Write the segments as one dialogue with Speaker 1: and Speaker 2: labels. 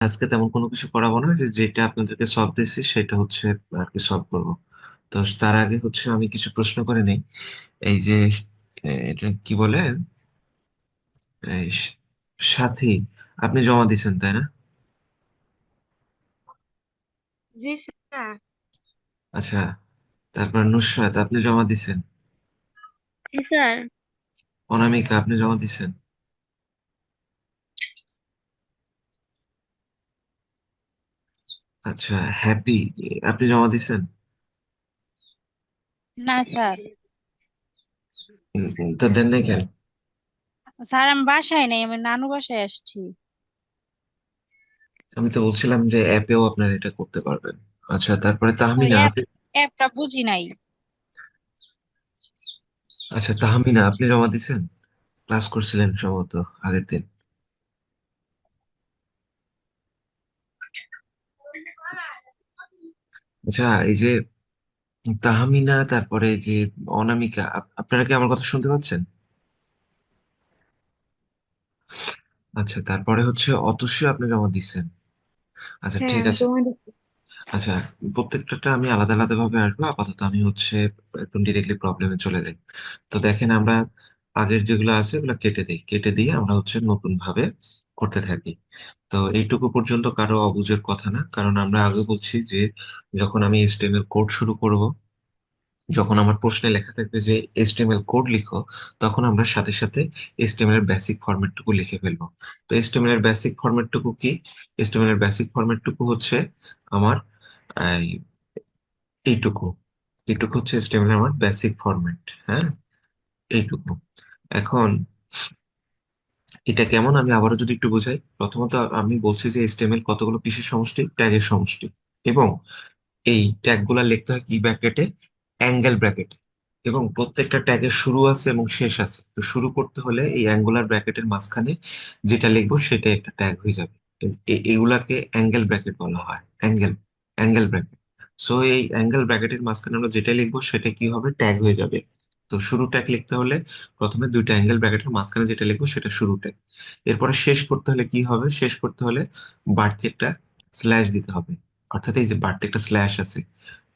Speaker 1: আজকে তেমন কোনো কিছু করাবো না, যেটা আপনাদেরকে সলভ দিচ্ছি সেটা হচ্ছে আর কি সলভ করবো। তো তার আগে হচ্ছে আমি কিছু প্রশ্ন করে নেই। এই যে এটা কি বলে, এই সাথী, আপনি জমা দিচ্ছেন তাই না?
Speaker 2: জি স্যার।
Speaker 1: আচ্ছা, তারপর নুসরাত আপনি জমা দিচ্ছেন।
Speaker 2: জি স্যার।
Speaker 1: অনামিকা আপনি জমা দিচ্ছেন। আচ্ছা, হ্যাপি আপনি জমা দিচ্ছেন।
Speaker 2: না স্যার।
Speaker 1: তা দেন নাই কেন?
Speaker 2: স্যার আমি বাসায় নেই, আমি নানু বাসায় আসছি।
Speaker 1: আমি তো বলছিলাম যে অ্যাপেও আপনারা এটা করতে পারবেন। আচ্ছা, তারপরে
Speaker 2: ওই
Speaker 1: তাহমিনা
Speaker 2: অ্যাপ
Speaker 1: আপনি।
Speaker 2: অ্যাপটা বুঝি নাই।
Speaker 1: আচ্ছা, তাহমিনা আপনি জমা দিচ্ছেন। ক্লাস করছিলেন সম্ভবত আগের দিন। আচ্ছা, এই যে তাহমিনা, তারপরে এই যে অনামিকা, আপনারা কি আমার কথা শুনতে পাচ্ছেন? আচ্ছা, তারপরে হচ্ছে অতসী আপনি জমা দিচ্ছেন। আচ্ছা,
Speaker 2: হ্যাঁ
Speaker 1: ঠিক
Speaker 2: আমি
Speaker 1: আছে।
Speaker 2: জমা দিচ্ছি।
Speaker 1: আচ্ছা, প্রত্যেকটা আমি আলাদা আলাদা ভাবে আসবো। আপাতত আমি হচ্ছে একদম ডিরেক্টলি প্রবলেমে চলে যাই। তো দেখেন, আমরা আগের যেগুলো আছে ওগুলো কেটে দিই, কেটে দিয়ে আমরা হচ্ছে নতুন ভাবে করতে থাকি। তো এইটুকু পর্যন্ত কারো অবুঝের কথা না, কারণ আমরা আগে বলছি যে যখন আমি HTML কোড শুরু করব, যখন আমার প্রশ্নে লেখা থাকবে যে HTML কোড লিখো, তখন আমরা সাথে সাথে HTML এর বেসিক ফরম্যাটটুকু লিখে ফেলবো। তো HTML এর বেসিক ফরম্যাটটুকু কি? HTML এর বেসিক ফরম্যাটটুকু হচ্ছে আমার এই এইটুকু। এইটুকু হচ্ছে HTML এর আমার বেসিক ফরম্যাট। হ্যাঁ, এইটুকু। এখন এটা কেমন, আমি আবারও যদি একটু বোঝাই। প্রথমত আমি বলছি যে HTML কতগুলো কিসের সমষ্টি, ট্যাগের সমষ্টি। এবং এই ট্যাগ গুলা লিখতে হয় কি ব্র্যাকেটে? অ্যাঙ্গেল ব্র্যাকেটে। এবং প্রত্যেকটা ট্যাগের শুরু আছে এবং শেষ আছে। তো শুরু করতে হলে এই অ্যাঙ্গুলার ব্র্যাকেটের মাঝখানে যেটা লিখবো সেটা একটা ট্যাগ হয়ে যাবে। এগুলাকে অ্যাঙ্গেল ব্র্যাকেট বলা হয়। Angle angle bracket. সো এই অ্যাঙ্গেল ব্র্যাকেটের মাঝখানে আমরা যেটা লিখবো সেটা কি হবে? ট্যাগ হয়ে যাবে। তো শুরু ট্যাগ লিখতে হলে প্রথমে দুইটা অ্যাঙ্গেল ব্র্যাকেটের মাঝখানে যেটা লিখবো সেটা শুরু ট্যাগ। এরপরে শেষ করতে হলে কি হবে? শেষ করতে হলে বাড়তি একটা স্ল্যাশ দিতে হবে। অর্থাৎ এই যে বাড়তি একটা স্ল্যাশ আছে,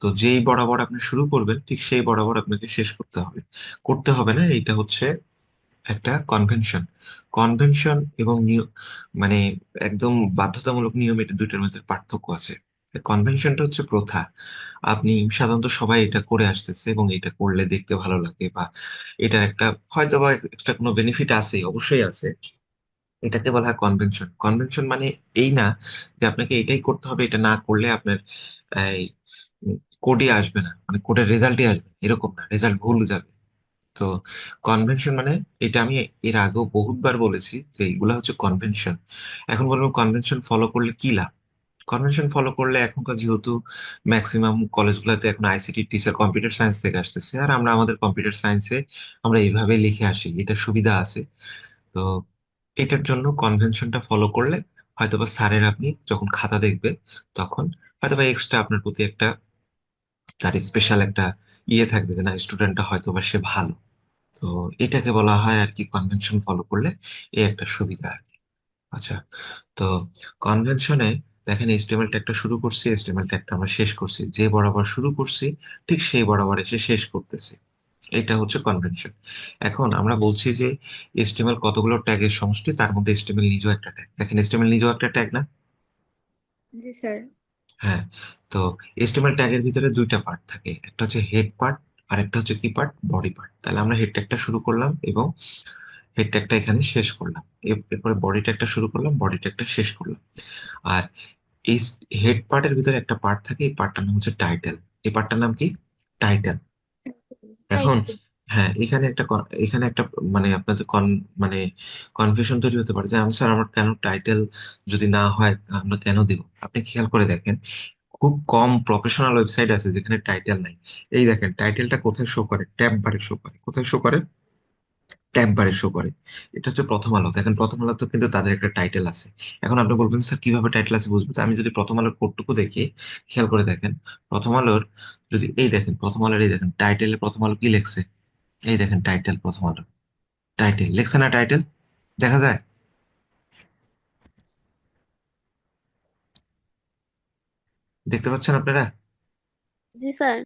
Speaker 1: তো যেই বরাবর আপনি শুরু করবেন ঠিক সেই বরাবর আপনাকে শেষ করতে হবে। করতে হবে না, এটা হচ্ছে একটা কনভেনশন। কনভেনশন এবং নিয়ম, মানে একদম বাধ্যতামূলক নিয়ম, এটা দুইটার মধ্যে পার্থক্য আছে। কনভেনশনটা হচ্ছে প্রথা। আপনি সাধারণত সবাই এটা করে আসতেছে এবং এটা করলে দেখতে ভালো লাগে, বা এটার একটা হয়তো বা একটা কোনো বেনিফিট আছে, অবশ্যই আছে। এটাকে বলা হয় কনভেনশন। কনভেনশন মানে এই না যে আপনাকে এটাই করতে হবে, এটা না করলে আপনার এই কোডই আসবে না, মানে কোডের রেজাল্টই আসবে না, এরকম না, রেজাল্ট ভুল যাবে। তো কনভেনশন মানে, এটা আমি এর আগেও বহুতবার বলেছি যে এগুলা হচ্ছে কনভেনশন। এখন বলবো কনভেনশন ফলো করলে কি লাভ। কনভেনশন ফলো করলে এখনকার যেহেতু ম্যাক্সিমাম কলেজগুলোতে এখন ICT টিচার কম্পিউটার সায়েন্স থেকে আসতেছে, আর আমরা আমাদের কম্পিউটার সায়েন্সে আমরা এইভাবে লিখে আসি, এটা সুবিধা আছে। তো এটার জন্য কনভেনশনটা ফলো করলে হয়তোবা স্যারের, আপনি যখন খাতা দেখবে তখন হয়তোবা এক্সট্রা আপনার প্রতি একটা, তার স্পেশাল একটা থাকবে যে না, স্টুডেন্টটা হয়তোবা সে ভালো। তো এটাকে বলা হয় আর কি কনভেনশন ফলো করলে এই একটা সুবিধা আর কি। আচ্ছা, তো কনভেনশনে দেখেন, HTML ট্যাগটা শুরু করছি, HTML ট্যাগটা আমরা শেষ করছি, যে বরাবর শুরু করছি ঠিক সেই বরাবর এসে শেষ করতেছি। এটা হচ্ছে কনভেনশন। এখন আমরা বলছি যে HTML কতগুলো ট্যাগের সমষ্টি, তার মধ্যে HTML নিজেও একটা ট্যাগ। দেখেন, HTML নিজেও একটা ট্যাগ না?
Speaker 2: জি স্যার।
Speaker 1: হ্যাঁ। তো HTML ট্যাগের ভিতরে দুইটা পার্ট থাকে, একটা হচ্ছে হেড পার্ট, আর একটা হচ্ছে কি পার্ট? Body part. তাহলে আমরা হেড ট্যাগটা শুরু করলাম এবং হেড ট্যাগটা এখানে শেষ করলাম। এরপরে বডি ট্যাগটা শুরু করলাম, বডি ট্যাগটা শেষ করলাম। আর এই হেড পার্টের ভিতরে একটা পার্ট থাকে, এই পার্টটার নাম হচ্ছে টাইটেল। এই পার্টটার নাম কি? টাইটেল।
Speaker 2: তাই
Speaker 1: এখন
Speaker 2: তো।
Speaker 1: হ্যাঁ, এখানে একটা মানে আপনাদের মানে কনফিউশন তৈরি হতে পারে যে আমি স্যার, আমার কেন টাইটেল যদি না হয় আমরা কেন দিব? আপনি খেয়াল করে দেখেন, খুব কম প্রফেশনাল ওয়েবসাইট আছে যেখানে টাইটেল নাই। এই দেখেন, টাইটেলটা কোথায় শো করে? ট্যাব বারে শো করে। কোথায় শো করে? ট্যাব বারে শো করে। এটা হচ্ছে প্রথম আলো। দেখেন, প্রথম আলো তো কিন্তু তাদের একটা টাইটেল আছে। এখন আপনি বলবেন স্যার কিভাবে টাইটেল আছে বুঝবো? তো আমি যদি প্রথম আলোর কোডটুকু দেখি, খেয়াল করে দেখেন, প্রথম আলোর, যদি এই দেখেন প্রথম আলোর, এই দেখেন টাইটেলে প্রথম আলো কি লেখছে। এই দেখেন টাইটেল, প্রথম আলো টাইটেল লেখছে না? টাইটেল দেখা যায়। দেখতে পাচ্ছেন আপনারা?
Speaker 3: জি স্যার।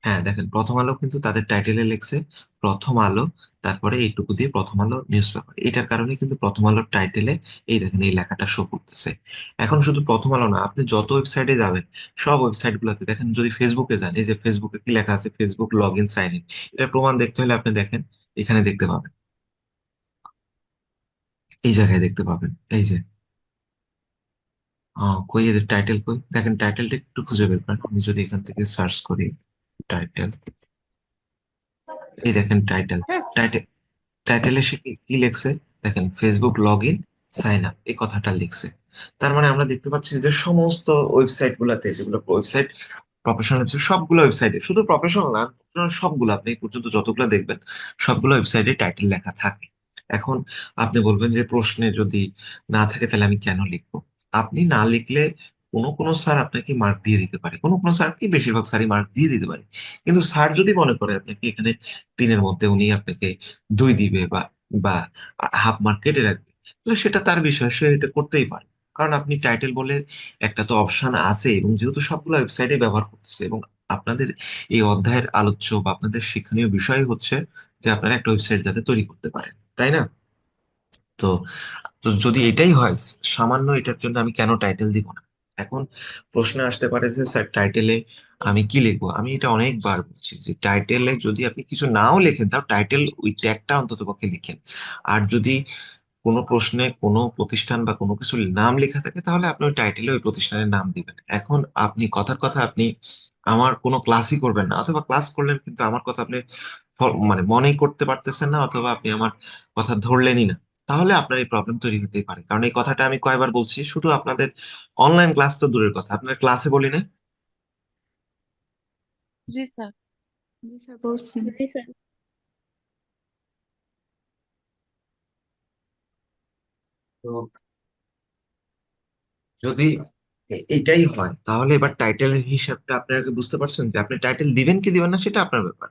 Speaker 1: হ্যাঁ, দেখেন প্রথম আলো কিন্তু তাদের টাইটেলে লেখছে প্রথম আলো, তারপরে এইটুকু দিয়ে প্রথম আলো নিউজ পেপার। এটার কারণে কিন্তু প্রথম আলোর টাইটেলে এই দেখেন এই লেখাটা শো করতেছে। এখন শুধু প্রথম আলো না, আপনি যত ওয়েবসাইটে যাবেন সব ওয়েবসাইট গুলোতে দেখেন, যদি ফেসবুকে যান, এই যে ফেসবুকে কি লেখা আছে, Facebook log in sign in, এটার প্রমাণ দেখতে হলে আপনি দেখেন, এখানে দেখতে পাবেন, এই জায়গায় দেখতে পাবেন, এই যে কই এদের টাইটেল কই, দেখেন টাইটেলটা একটু খুঁজে বের করেন। আমি যদি এখান থেকে সার্চ করি টাইটেল, এই দেখেন টাইটেল, টাইটেল টাইটেলে সে কি কি লিখছে, দেখেন Facebook log in sign up এই কথাটা লিখছে। তার মানে আমরা দেখতে পাচ্ছি যে সমস্ত ওয়েবসাইট গুলাতে, যেগুলো ওয়েবসাইট প্রফেশনাল ওয়েবসাইট, সবগুলো ওয়েবসাইটে, শুধু প্রফেশনাল না, professional সবগুলো আপনি এই পর্যন্ত যতগুলো দেখবেন সবগুলো ওয়েবসাইটে টাইটেল লেখা থাকে। এখন আপনি বলবেন যে প্রশ্নে যদি না থাকে তাহলে আমি কেন লিখবো? আপনি না লিখলে কোনো কোনো স্যার আপনাকে মার্ক দিয়ে দিতে পারে, কোনো কোনো স্যার কি বেশিরভাগ স্যারই মার্ক দিয়ে দিতে পারে। কিন্তু স্যার যদি মনে করে আপনাকে এখানে তিনের মধ্যে উনি আপনাকে দুই দিবে বা বা হাফ মার্ক কেটে রাখবে, তাহলে সেটা তার বিষয়, সে এটা করতেই পারে। কারণ আপনি টাইটেল বলে একটা তো অপশন আছে, এবং যেহেতু সবগুলো ওয়েবসাইটে ব্যবহার করতেছে, এবং আপনাদের এই অধ্যায়ের আলোচ্য বা আপনাদের শিক্ষণীয় বিষয় হচ্ছে যে আপনারা একটা ওয়েবসাইট যাতে তৈরি করতে পারেন, তাই না? তো তো যদি এটাই হয়, সামান্য এটার জন্য আমি কেন টাইটেল দিব না? এখন প্রশ্ন আসতে পারে যে স্যার টাইটেলে আমি কি লিখবো। আমি এটা অনেকবার বলছি যে টাইটেলে যদি আপনি কিছু নাও লেখেন, তাও টাইটেল ওই ট্যাগটা অন্তত পক্ষে লিখেন। আর যদি কোনো প্রশ্নে কোনো প্রতিষ্ঠান বা কোনো কিছুর নাম লেখা থাকে, তাহলে আপনি ওই টাইটেলে ওই প্রতিষ্ঠানের নাম দিবেন। এখন আপনি কথার কথা আপনি আমার কোনো ক্লাসই করবেন না, অথবা ক্লাস করলেন কিন্তু আমার কথা আপনি মানে মনেই করতে পারতেছেন না, অথবা আপনি আমার কথা ধরলেনই না, তাহলে আপনার এই প্রবলেম তৈরি হতেই পারে। কারণ এই কথাটা আমি কয়বার বলছি, শুধু আপনাদের অনলাইন ক্লাস তো দূরের কথা, আপনার ক্লাসে বলি না।
Speaker 2: জি স্যার।
Speaker 3: জি স্যার বলছেন। জি স্যার।
Speaker 1: তো যদি এটাই হয়, তাহলে এবার টাইটেলের হিসাবটা আপনাকে বুঝতে পারছেন যে আপনি টাইটেল দিবেন কি দিবেন না সেটা আপনার ব্যাপার।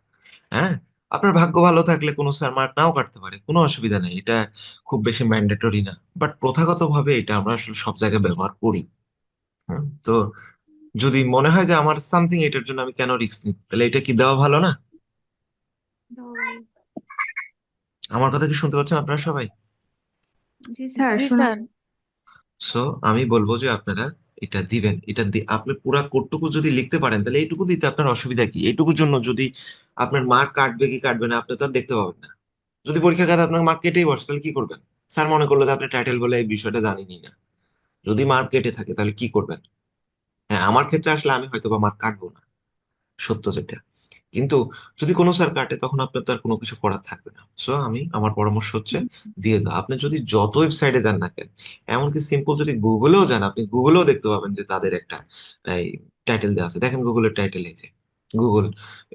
Speaker 1: হ্যাঁ, আপনার ভাগ্য ভালো থাকলে কোনো স্যার মার্ক নাও কাটতে পারে, কোনো অসুবিধা নেই, এটা খুব বেশি ম্যান্ডেটরি না। বাট প্রথাগত ভাবে এটা আমরা আসলে সব জায়গায় ব্যবহার করি। তো যদি মনে হয় যে আমার সামথিং এটার জন্য আমি কেন রিস্ক নিই, তাহলে এটা কি দেওয়া ভালো না?
Speaker 3: ধন্যবাদ।
Speaker 1: আমার কথা কি শুনতে পাচ্ছেন আপনারা সবাই?
Speaker 3: জি স্যার
Speaker 2: জি
Speaker 3: শোনা।
Speaker 2: স্যার।
Speaker 1: সো আমি বলবো যে আপনারা এটা দিবেন, আপনি পুরা কোডটুকু যদি লিখতে পারেন তাহলে এইটুকু দিতে আপনার অসুবিধা কি? এইটুকুর জন্য যদি আপনার মার্ক কাটবে কি কাটবে না আপনি তো আর দেখতে পাবেন না। যদি পরীক্ষার খাতে আপনার মার্ক কেটেই বসে, তাহলে কি করবেন? স্যার মনে করলো যে আপনি টাইটেল বলে এই বিষয়টা জানেনই না, যদি মার্ক কেটে থাকে তাহলে কি করবেন? হ্যাঁ, আমার ক্ষেত্রে আসলে আমি হয়তো বা মার্ক কাটবো না, সত্য যেটা। কিন্তু যদি কোনো স্যার কাটে, তখন আপনার তো আর কোনো কিছু করার থাকবে না। সো আমার পরামর্শ হচ্ছে দিয়ে দাও। আপনি যদি যত ওয়েবসাইটে যান না কেন, এমনকি সিম্পল যদি গুগলেও যান, আপনি গুগলেও দেখতে পাবেন যে তাদের একটা এই টাইটেল দেওয়া আছে। দেখেন গুগলের টাইটেল, এই যে গুগল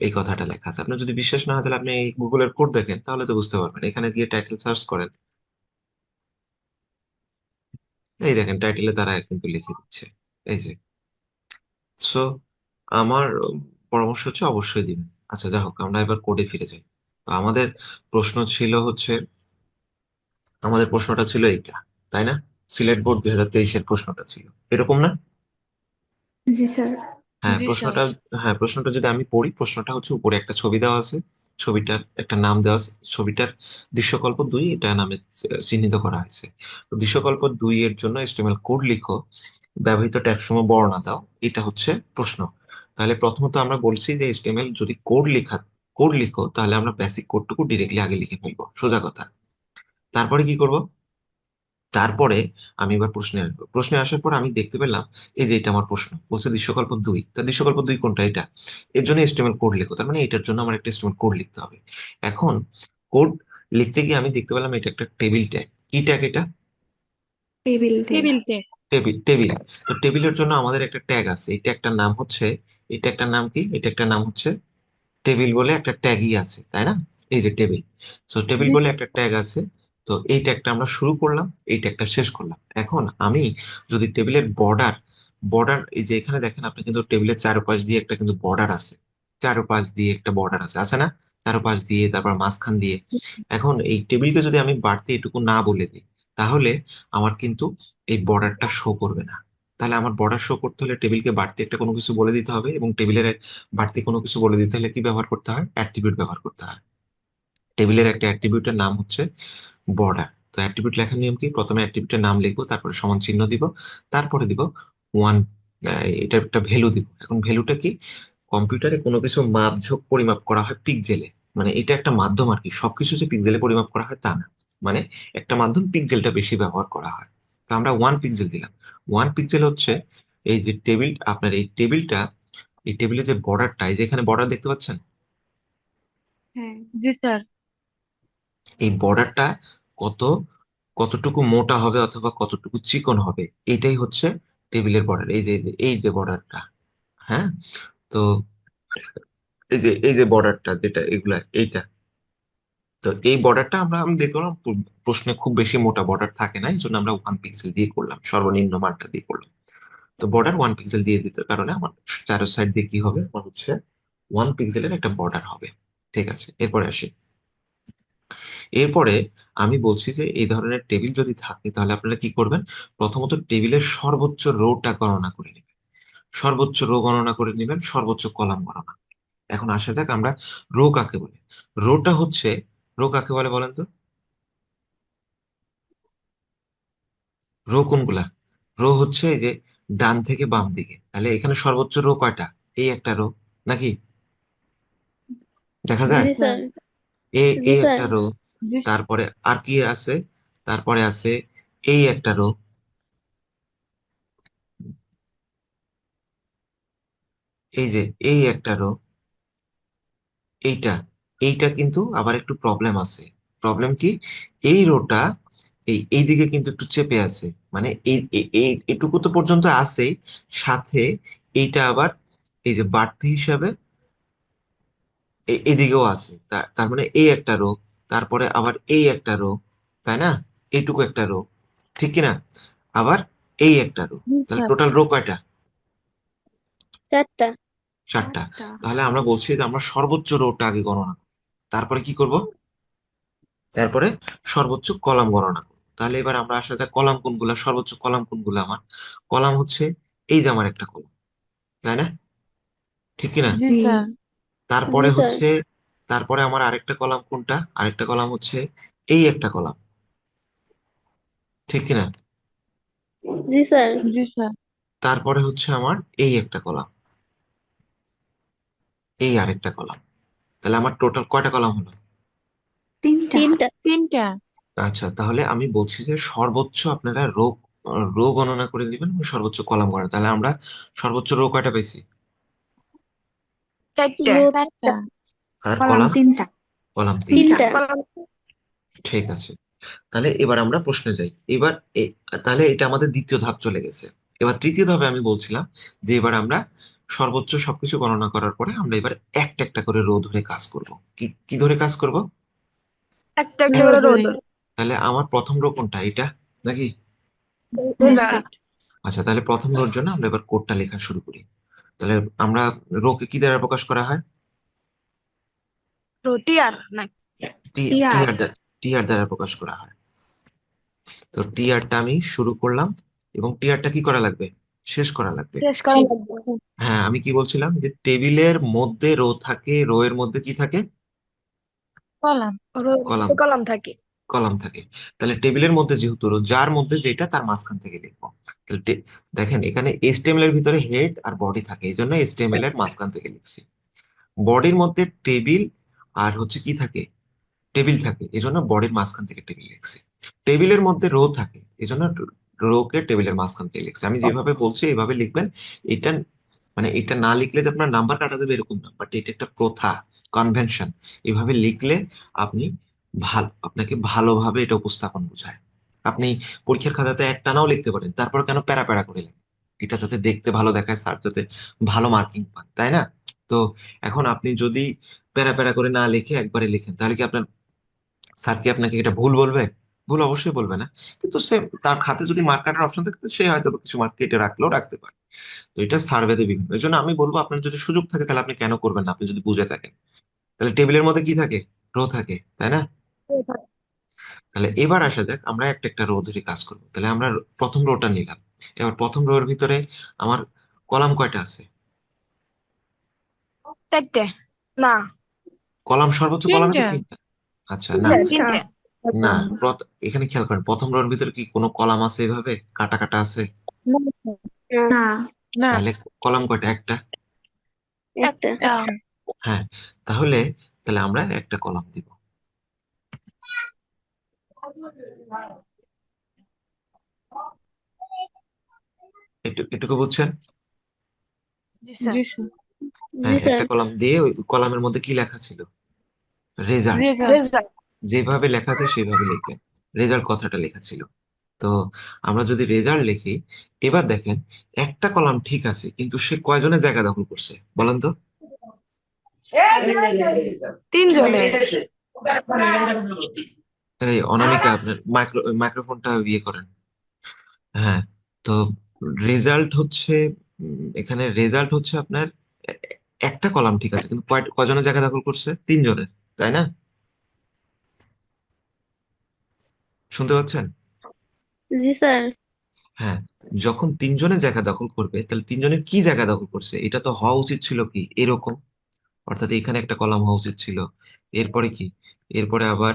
Speaker 1: এই কথাটা লেখা আছে। আপনার যদি বিশ্বাস না হয় তাহলে আপনি এই গুগলের কোড দেখেন, তাহলে তো বুঝতে পারবেন। এখানে গিয়ে টাইটেল সার্চ করেন, এই দেখেন টাইটেলে তারা কিন্তু লিখে দিচ্ছে, এই যে। সো আমার পরামর্শ হচ্ছে অবশ্যই দিবেন। আচ্ছা, যাই হোক, আমরা এবার কোডে ফিরে যাই। তো প্রশ্ন ছিল হচ্ছে আমাদের প্রশ্নটা ছিল এইটা, তাই না? সিলেট বোর্ড 2023-এর প্রশ্নটা ছিল এরকম না?
Speaker 3: জি স্যার।
Speaker 1: হ্যাঁ,
Speaker 2: জি স্যার।
Speaker 1: প্রশ্নটা যদি আমি পড়ি, প্রশ্নটা হচ্ছে উপরে একটা ছবি দেওয়া আছে, ছবিটার একটা নাম দেওয়া আছে, ছবিটার দৃশ্যকল্প 2 এটা নামে চিহ্নিত করা হয়েছে। তো দৃশ্যকল্প 2 এর জন্য এচটিএমএল কোড লিখো, ব্যবহৃত ট্যাগসমূহ বর্ণনা দাও, এটা হচ্ছে প্রশ্ন। তাহলে প্রথমত আমরা বলছি যে এইচটিএমএল যদি কোড লিখো, তাহলে আমরা বেসিক কোডটুকু ডিরেক্টলি আগে লিখে ফেলবো, সোজা কথা। তারপরে কি করব? তারপরে আমি এবার প্রশ্নে আসবো। প্রশ্নে আসার পর আমি দেখতে পেলাম এই যে এটা আমার প্রশ্ন বলছে দৃশ্যকল্প 2, তা দৃশ্যকল্প 2 কোনটা? এটা। এর জন্য এস্টিমেল কোড লিখো, তার মানে এটার জন্য আমার একটা এস্টিমেল কোড লিখতে হবে। এখন কোড লিখতে গিয়ে আমি দেখতে পেলাম এটা একটা টেবিল ট্যাগ। কি ট্যাগ এটা?
Speaker 3: Table table.
Speaker 2: Table tag.
Speaker 1: Table. তো টেবিলের জন্য আমাদের একটা ট্যাগ আছে, এই ট্যাগটার নাম হচ্ছে, এই ট্যাগটার নাম কি? এটা একটা নাম হচ্ছে টেবিল বলে একটা ট্যাগই আছে, তাই না? এই যে টেবিল, তো টেবিল
Speaker 2: জি
Speaker 1: বলে
Speaker 2: স্যার।
Speaker 1: একটা ট্যাগ আছে। তো এই ট্যাগটা আমরা শুরু করলাম, এই ট্যাগটা শেষ করলাম। এখন আমি যদি টেবিলের বর্ডার বর্ডার এই যে এখানে দেখেন আপনি কিন্তু টেবিলের চারপাশ দিয়ে একটা কিন্তু বর্ডার আছে, চারপাশ দিয়ে একটা বর্ডার আছে, আছে না? চারপাশ দিয়ে, তারপর মাঝখান দিয়ে। এখন এই টেবিলকে যদি আমি বাড়তি এটুকু না বলে দিই, তাহলে আমার কিন্তু এই বর্ডারটা শো করবে না, তাহলে আমার বর্ডার শো করতে হলে টেবিলকে বাড়তি একটা কোনো কিছু বলে দিতে হবে, এবং টেবিলের বাড়তি কোনো কিছু বলে দিতে হলে কি ব্যবহার করতে হয়? অ্যাট্রিবিউট ব্যবহার করতে হয়। টেবিলের একটা অ্যাট্রিবিউটের নাম হচ্ছে বর্ডার। তো অ্যাট্রিবিউট লেখার নিয়ম কি? প্রথমে অ্যাট্রিবিউটের নাম লিখবো, তারপরে সমান চিহ্ন দিব, তারপরে দিব ওয়ান, এটা একটা ভ্যালু দিব। এখন ভ্যালুটা কি? কম্পিউটারে কোনো কিছু মাপঝোঁক পরিমাপ করা হয় পিক্সেলে, মানে এটা একটা মাধ্যম আর কি, সবকিছু যে পিক্সেলে পরিমাপ করা হয় তা না, মানে একটা মাধ্যম, পিক্সেলটা বেশি ব্যবহার করা হয়। তো আমরা 1 পিক্সেল দিলাম। 1 পিক্সেল হচ্ছে এই যে টেবিল, আপনার এই টেবিলটা, এই টেবিলে যে বর্ডারটা, এই যে এখানে বর্ডার দেখতে পাচ্ছেন,
Speaker 3: হ্যাঁ।
Speaker 2: জি স্যার।
Speaker 1: এই বর্ডারটা কত, কতটুকু মোটা হবে অথবা কতটুকু চিকন হবে, এটাই হচ্ছে টেবিলের বর্ডার। এই যে বর্ডারটা, হ্যাঁ। তো এই যে বর্ডারটা, যেটা এগুলা, এইটা, তো এই বর্ডারটা আমি দেখলাম প্রশ্নে খুব বেশি মোটা বর্ডার থাকে না, এই জন্য আমরা 1 পিক্সেল দিয়ে করলাম, সর্বনিম্ন মানটা দিয়ে করলাম। তো বর্ডার 1 পিক্সেল দিয়ে দিতে কারণে আমার চারো সাইড দিয়ে কি হবে, আমার হচ্ছে 1 পিক্সেলের একটা বর্ডার হবে। ঠিক আছে, এরপরে আসি। এরপরে আমি বলছি যে এই ধরনের টেবিল যদি থাকে তাহলে আপনারা কি করবেন? প্রথমত টেবিলের সর্বোচ্চ রোটা গণনা করে নেবেন, সর্বোচ্চ রো গণনা করে নেবেন, সর্বোচ্চ কলাম গণনা। এখন আসা যাক আমরা রো কাকে বলে। রোটা হচ্ছে, রো কাকে বলে বলেন তো? রো কোনগুলা? রো হচ্ছে এই যে ডান থেকে বাম দিকে। তাহলে এখানে সর্বোচ্চ রো কয়টা? এই একটা রো, নাকি? দেখা
Speaker 2: জি
Speaker 1: যায়
Speaker 3: জি
Speaker 2: স্যার।
Speaker 3: স্যার। জি
Speaker 1: এই
Speaker 3: স্যার।
Speaker 1: একটা রো।
Speaker 2: জি
Speaker 1: তারপরে আর কি আছে? তারপরে আছে এই একটা রো, এই যে এই একটা রো, এইটা, এইটা কিন্তু আবার একটু প্রবলেম আছে। প্রবলেম কি? এই রোটা এই দিকে কিন্তু একটু চেপে আছে, মানে এটুকু তো পর্যন্ত আছেই, সাথে এইটা আবার এই যে বাড়তি হিসাবে এদিকেও আছে, তার মানে এই একটা রো, তারপরে আবার এই একটা রো, তাই না? এইটুকু একটা রো, ঠিক কিনা? আবার এই একটা রো।
Speaker 2: জি
Speaker 1: তাহলে
Speaker 2: স্যার।
Speaker 1: টোটাল রো কয়টা?
Speaker 3: চারটা।
Speaker 1: 4টা।
Speaker 3: চারটা।
Speaker 1: তাহলে আমরা বলছি যে আমরা সর্বোচ্চ রোটা আগে গণনা করব, তারপরে কি করব? তারপরে সর্বোচ্চ কলাম গণনা করব। তাহলে এবার আমরা আসা যাক কলাম কোনগুলা, সর্বোচ্চ কলাম কোনগুলা। আমার কলাম হচ্ছে এই যে আমার একটা কলাম, তাই না? ঠিক কিনা?
Speaker 2: জি
Speaker 3: জি।
Speaker 2: স্যার।
Speaker 3: জি
Speaker 1: তারপরে
Speaker 3: স্যার।
Speaker 1: হচ্ছে, তারপরে আমার আরেকটা কলাম কোনটা? আরেকটা কলাম হচ্ছে এই একটা কলাম, ঠিক কিনা?
Speaker 3: জি স্যার।
Speaker 2: জি স্যার।
Speaker 1: তারপরে হচ্ছে আমার এই একটা কলাম, এই আরেকটা কলাম। তাহলে আমার টোটাল কয়টা কলাম হলো?
Speaker 3: তিনটা। তিনটা।
Speaker 2: তিনটা।
Speaker 1: আচ্ছা, তাহলে আমি বলছি যে সর্বোচ্চ আপনারা রো, রো গণনা করে দিবেন এবং সর্বোচ্চ কলাম গণনা। তাহলে আমরা সর্বোচ্চ রো কয়টা পেয়েছি?
Speaker 3: চারটা। রো
Speaker 2: চারটা।
Speaker 3: চারটা।
Speaker 1: আর
Speaker 3: কলাম
Speaker 1: কলাম?
Speaker 3: তিনটা।
Speaker 1: কলাম তিনটা।
Speaker 3: তিনটা। কলাম।
Speaker 1: ঠিক আছে। তাহলে এবার আমরা প্রশ্নে যাই। এবার তাহলে এটা আমাদের দ্বিতীয় ধাপ চলে গেছে। এবার তৃতীয় ধাপে আমি বলছিলাম যে এবার আমরা সর্বোচ্চ সবকিছু গণনা করার পরে আমরা এবার একটা একটা করে রো ধরে কাজ করব। কি কি ধরে কাজ করব?
Speaker 3: একটা একটা
Speaker 2: রো
Speaker 3: করে রোদ।
Speaker 2: ধরে।
Speaker 1: তাহলে আমার প্রথম রো কোনটা, এটা নাকি?
Speaker 3: জি স্যার।
Speaker 1: আচ্ছা, তাহলে প্রথম রোর জন্য আমরা এবার কোডটা লেখা শুরু করি। তাহলে আমরা রোকে কি দ্বারা প্রকাশ করা হয়?
Speaker 3: রুটি আর না।
Speaker 1: টি,
Speaker 3: টিআর।
Speaker 1: টিআর দ্বারা, টিআর দ্বারা প্রকাশ করা হয়। তো টিআরটা আমি শুরু করলাম, এবং টিআরটা কি করা লাগবে? শেষ করা লাগবে।
Speaker 3: শেষ করা
Speaker 2: শেষ।
Speaker 3: লাগবে।
Speaker 1: হ্যাঁ, আমি কি বলছিলাম যে টেবিলের মধ্যে রো থাকে, রো এর মধ্যে কি থাকে?
Speaker 2: কলাম।
Speaker 1: কলাম।
Speaker 3: কলাম থাকে।
Speaker 1: কলাম থাকে। তাহলে টেবিলের মধ্যে যেহেতু রো, যার মধ্যে যেটা তার মাঝখান থেকে লিখবো। তাহলে দেখেন এখানে এইচটিএমএল এর ভিতরে হেড আর বডি থাকে, এই জন্য এইচটিএমএল এর মাঝখান থেকে লিখছি। বডির মধ্যে টেবিল আর হচ্ছে কি থাকে? টেবিল থাকে, এই জন্য বডির মাঝখান থেকে টেবিল লিখছি। টেবিলের মধ্যে রো থাকে, এই জন্য রো কে টেবিলের মাঝখান থেকে লিখছি। আমি যেভাবে বলছি এইভাবে লিখবেন। এটা মানে এটা না লিখলে যে আপনার নাম্বার কাটা যাবে এরকম না, বাট এটা একটা প্রথা, কনভেনশন। এভাবে লিখলে আপনি আপনাকে ভালোভাবে এটা উপস্থাপন বোঝায়। আপনি পরীক্ষার খাতাতে একটানাও লিখতে পারেন, তারপর কেন প্যারা প্যারা করে লেখেন? এটা যাতে দেখতে ভালো দেখায়, স্যার যাতে ভালো মার্কিং পান, তাই না? তো এখন আপনি যদি প্যারা প্যারা করে না লিখে একবারে লিখেন, তাহলে কি আপনার, স্যার কি আপনাকে এটা ভুল বলবে? ভুল অবশ্যই বলবে না। কিন্তু সে, তার খাতে যদি মার্ক কাটার অপশন থাকে, সে হয়তো কিছু মার্ক কেটে রাখলেও রাখতে পারে। তো এটা সার্ভেতে বিভিন্ন, এই জন্য আমি বলবো আপনার যদি সুযোগ থাকে তাহলে আপনি কেন করবেন না, আপনি যদি বুঝে থাকেন। তাহলে টেবিলের মধ্যে কি থাকে? রো থাকে, তাই না? তাহলে এবার আসা যাক আমরা একটা একটা রো ধরে কাজ করবো। তাহলে আমরা প্রথম রোটা নিলাম। এবার প্রথম রোর ভিতরে আমার কলাম কয়টা আছে?
Speaker 3: 4টে। না,
Speaker 1: কলাম সর্বোচ্চ কলামে তো
Speaker 2: তিনটা।
Speaker 1: 3টা। আচ্ছা, না,
Speaker 3: 3টে।
Speaker 1: না, এখানে খেয়াল করেন প্রথম রোর ভিতরে কি কোনো কলাম আছে এভাবে কাটা কাটা আছে?
Speaker 3: না,
Speaker 2: না,
Speaker 1: তাহলে কলাম কয়টা? একটা।
Speaker 3: একটা।
Speaker 1: হ্যাঁ, তাহলে তাহলে আমরা একটা কলাম দিব। এটুকু বুঝছেন?
Speaker 3: জি স্যার।
Speaker 2: জি স্যার।
Speaker 3: জি
Speaker 1: হ্যাঁ,
Speaker 3: স্যার।
Speaker 1: একটা কলাম দিয়ে ওই কলামের মধ্যে কি লেখা ছিল? রেজাল্ট।
Speaker 2: জি স্যার।
Speaker 3: রেজাল্ট।
Speaker 1: যেভাবে লেখা আছে সেভাবে লিখবেন। রেজাল্ট কথাটা লেখা ছিল। তো আমরা যদি রেজাল্ট লিখি, এবার দেখেন একটা কলাম ঠিক আছে, কিন্তু সে কয়জনের জায়গা দখল করছে বলেন তো?
Speaker 3: 3 জনের।
Speaker 1: এই অনামিকা, আপনার মাইক্রোফোনটা ইয়ে করেন। হ্যাঁ, তো রেজাল্ট হচ্ছে এখানে রেজাল্ট হচ্ছে আপনার এ- একটা কলাম ঠিক আছে, কিন্তু কয়জনের জায়গা দখল করছে? 3 জনের, তাই না? শুনতে পাচ্ছেন?
Speaker 3: জি স্যার।
Speaker 1: হ্যাঁ, যখন 3 জনের জায়গা দখল করবে, তাহলে 3 জনের কি জায়গা দখল করছে? এটা তো হওয়া উচিত ছিল কি এরকম, অর্থাৎ এখানে একটা কলাম হওয়া উচিত ছিল। এরপরে কি? এরপরে আবার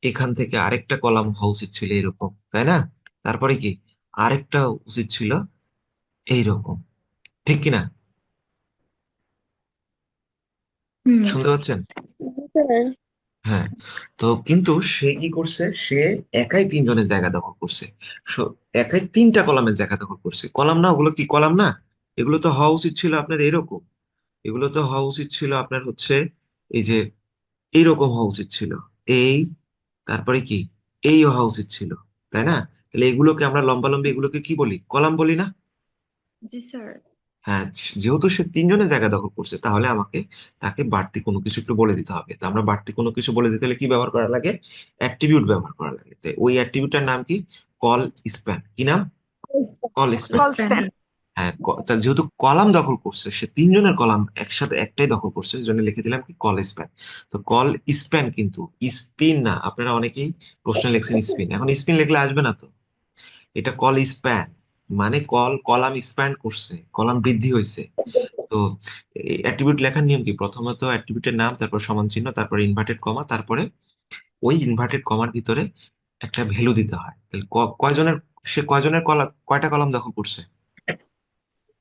Speaker 1: এখান থেকে আরেকটা কলাম হওয়া উচিত ছিল এরকম, তাই না? তারপরে কি? আরেকটা উচিত ছিল এইরকম, ঠিক কিনা? শুনতে পাচ্ছেন?
Speaker 3: জি স্যার।
Speaker 1: হ্যাঁ, তো কিন্তু সে কি করছে? সে একাই 3 জনের জায়গা দখল করছে। একাই 3টা কলামের জায়গা দখল করছে। কলাম না, ওগুলো কি কলাম না? এগুলো তো হওয়া উচিত ছিল আপনার এরকম। এগুলো তো হওয়া উচিত ছিল আপনার হচ্ছে এই যে এইরকম হওয়া উচিত ছিল। এই, তারপরে কি, এই হওয়া উচিত ছিল, তাই না? তাহলে এগুলোকে আমরা লম্বালম্বি এগুলোকে কি বলি? কলাম বলি না?
Speaker 3: জি স্যার।
Speaker 1: হ্যাঁ, যেহেতু সে 3 জনের জায়গা দখল করছে, তাহলে আমাকে তাকে বাড়তি কোনো কিছু একটু বলে দিতে হবে। তো আমরা বাড়তি কোনো কিছু বলে দিতে হলে কি ব্যবহার করা লাগে? অ্যাট্রিবিউট ব্যবহার করা লাগে। তো ওই অ্যাট্রিবিউটটার নাম কি? Call span. কি নাম? Call span.
Speaker 3: Call span.
Speaker 1: হ্যাঁ, তার যেহেতু কলাম দখল করছে, সে 3 জনের কলাম একসাথে একটাই দখল করছে, এই জন্য লিখে দিলাম কি? Call span. তো কল স্প্যান কিন্তু স্পিন না। আপনারা অনেকেই প্রশ্নে লিখছেন স্পিন, এখন স্পিন লিখলে আসবে না তো। এটা কল স্প্যান, মানে কলাম স্প্যান করছে, কলাম বৃদ্ধি হয়েছে। তো অ্যাট্রিবিউট লেখার নিয়ম কি? প্রথমত অ্যাট্রিবিউটের নাম, তারপর সমান চিহ্ন, তারপর ইনভার্টেড কমা, তারপরে ওই ইনভার্টেড কমার ভিতরে একটা ভ্যালু দিতে হয়। তাহলে কয়জনের, সে কয়জনের কয়টা কলাম দখল করছে?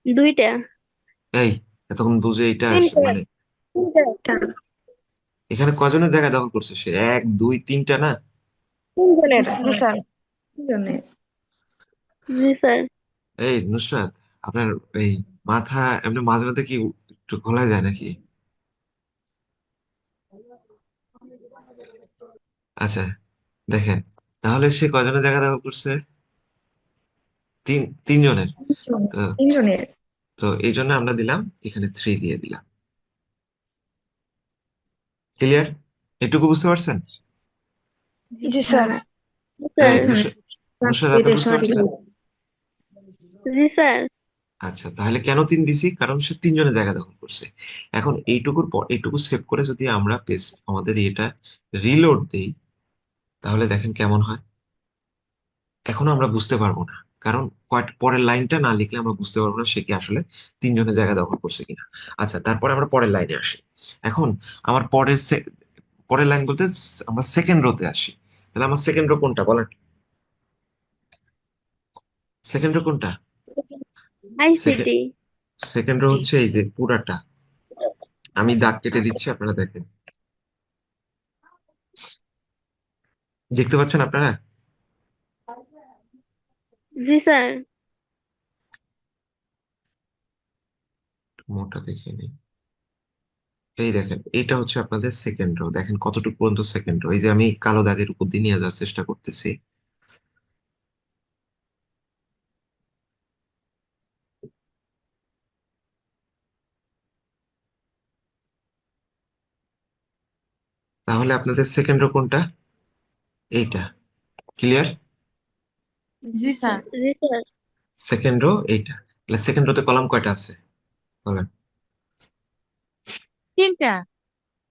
Speaker 3: 2টা।
Speaker 1: এই, এতক্ষণ বুঝে এটা
Speaker 3: 3টে।
Speaker 1: মানে
Speaker 3: 3টে।
Speaker 1: এখানে কয়জনের জায়গা দখল করছে? সে 1 2 3টা না?
Speaker 3: 3 জনের। জি স্যার। 3 জনের। জি স্যার।
Speaker 1: এই নুসরাত, আপনার এই মাথা এমনি মাঝে মাঝে কি একটু ঘোলা যায় নাকি? আচ্ছা, দেখেন, তাহলে সে কয়জনের জায়গা দখল করছে? 3 জনের। তো
Speaker 3: 3 জনের।
Speaker 1: তো এই জন্য আমরা দিলাম এখানে 3 দিয়ে দিলাম। ক্লিয়ার? এটুকু বুঝতে পারছেন?
Speaker 3: জি স্যার। জি
Speaker 1: এই
Speaker 3: স্যার।
Speaker 1: নুসরাত, আপনি বুঝতে পারছেন?
Speaker 3: জি স্যার।
Speaker 1: আচ্ছা, তাহলে কেন 3 দিছি? কারণ সে 3 জনের জায়গা দখল করছে। এখন এইটুকুর পর এইটুকু সেভ করে যদি আমরা পেজ আমাদের এটা রিলোড দেই, তাহলে দেখেন কেমন হয়। এখনো আমরা বুঝতে পারবো না, কারণ পরের লাইনটা না লিখলে আমরা বুঝতে পারবো না সে কি আসলে 3 জনের জায়গা দখল করছে কিনা। আচ্ছা, তারপরে আমরা পরের লাইনে আসি। এখন আমার পরের লাইন বলতে আমরা সেকেন্ড রোতে আসি। তাহলে আমার সেকেন্ড রো কোনটা বলেন? সেকেন্ড রো কোনটা? Second
Speaker 3: ICT.
Speaker 1: সেকেন্ড রো হচ্ছে এই যে পুরাটা। আমি দাগ কেটে দিচ্ছি, আপনারা দেখেন। দেখতে পাচ্ছেন আপনারা?
Speaker 3: জি স্যার।
Speaker 1: মোটা দেখে নিই। এই দেখেন, এটা হচ্ছে আপনাদের সেকেন্ড রো। দেখেন কতটুকু পর্যন্ত সেকেন্ড রো। এই যে আমি কালো দাগের উপর দিয়ে নিয়ে যাওয়ার চেষ্টা করতেছি। তাহলে আপনাদের সেকেন্ড রো কোনটা? এইটা। ক্লিয়ার?
Speaker 2: জি স্যার।
Speaker 3: জি স্যার।
Speaker 1: সেকেন্ড রো এইটা। তাহলে সেকেন্ড রোতে কলাম কয়টা আছে বলেন?
Speaker 2: তিনটা।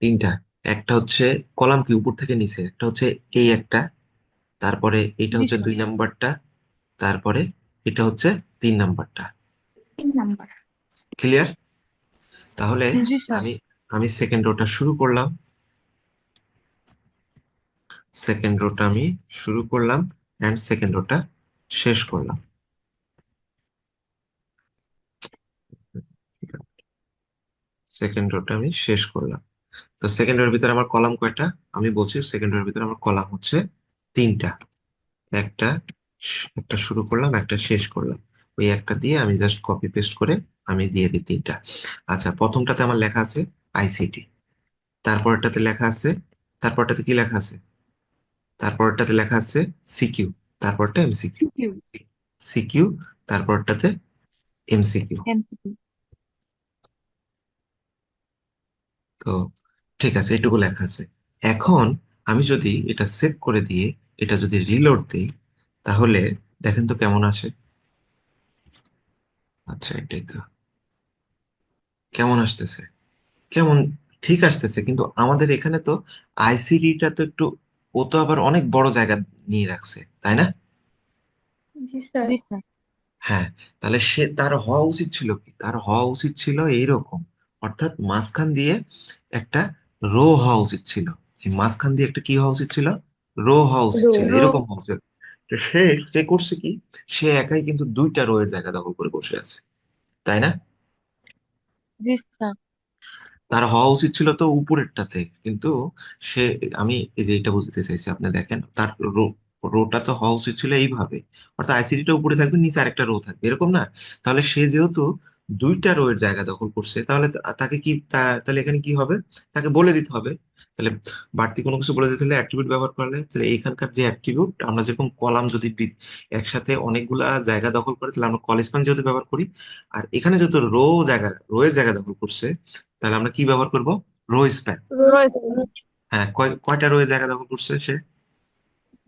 Speaker 1: 3টা। একটা হচ্ছে কলাম কি উপর থেকে নিচে, একটা হচ্ছে এই একটা, তারপরে এটা
Speaker 2: জি
Speaker 1: হচ্ছে
Speaker 2: স্যার।
Speaker 1: 2 নাম্বারটা, তারপরে এটা হচ্ছে 3 নাম্বারটা।
Speaker 3: 3 নাম্বার।
Speaker 1: ক্লিয়ার? তাহলে
Speaker 2: জি স্যার।
Speaker 1: আমি আমি সেকেন্ড রোটা শুরু করলাম। সেকেন্ড রোটা আমি শুরু করলাম এন্ড সেকেন্ড রোটা শেষ করলাম। সেকেন্ড রোটা আমি শেষ করলাম। তো সেকেন্ড রোর ভিতরে আমার কলাম কয়টা? আমি বলছি সেকেন্ড রোর ভিতরে আমার কলাম হচ্ছে 3টা। একটা একটা শুরু করলাম, একটা শেষ করলাম। ওই একটা দিয়ে আমি জাস্ট কপি পেস্ট করে আমি দিয়ে দিই 3টা। আচ্ছা, প্রথমটাতে আমার লেখা আছে আইসিটি, তারপরটাতে লেখা আছে, তারপরটাতে কি লেখা আছে, তারপরটাতে লেখা আছে সিকিউ, তারপরটা এমসিকিউ, সিকিউ, তারপরটাতে এমসিকিউ।
Speaker 2: এমসিকিউ।
Speaker 1: তো ঠিক আছে, এটুকু লেখা আছে। এখন আমি যদি এটা সেভ করে দিয়ে এটা যদি রিলোড দিই, তাহলে দেখেন তো কেমন আসে। আচ্ছা, এটাই তো, কেমন আসতেছে, কেমন, ঠিক আসতেছে, কিন্তু আমাদের এখানে তো আইসিডিটা তো একটু, ও তো আবার অনেক বড় জায়গা নিয়ে রাখছে, তাই না?
Speaker 3: জি স্যার।
Speaker 2: জি স্যার।
Speaker 1: হ্যাঁ, তাহলে সে, তার হওয়া উচিত ছিল কি, তার হওয়া উচিত ছিল এইরকম, অর্থাৎ মাঝখান দিয়ে একটা রো হওয়া উচিত ছিল। এই মাঝখান দিয়ে একটা কি হওয়া উচিত ছিল, রো হওয়া উচিত ছিল,
Speaker 3: রো।
Speaker 1: এরকম হওয়া উচিত। তো সে সে করছে কি, সে একাই কিন্তু 2টা রো এর জায়গা দখল করে বসে আছে, তাই না?
Speaker 2: জি স্যার।
Speaker 1: তার হওয়া উচিত ছিল তো উপরেরটাতে, কিন্তু সে, আমি এই যে এটা বুঝতে চাইছি, আপনি দেখেন তার রোটা তো হওয়া উচিত ছিল এইভাবে, অর্থাৎ আইসিডিটা উপরে থাকবে, নিচে আরেকটা রো থাকবে, এরকম না? তাহলে সে যেহেতু 2টা রো এর জায়গা দখল করছে, তাহলে তাকে কি তাহলে এখানে কি হবে, তাকে বলে দিতে হবে। তাহলে বাড়তি কোনো কিছু বলে দিতে হলে অ্যাট্রিবিউট ব্যবহার করলে, তাহলে এখানকার যে অ্যাট্রিবিউট, আমরা যেরকম কলাম যদি একসাথে অনেকগুলা জায়গা দখল করে, তাহলে আমরা কল স্প্যান যেহেতু ব্যবহার করি, আর এখানে যেহেতু রো এর জায়গা দখল করছে, তাহলে আমরা কি ব্যবহার করব, রো স্প্যান।
Speaker 3: রো।
Speaker 1: হ্যাঁ, কয়টা রো এর জায়গা দখল করছে সে,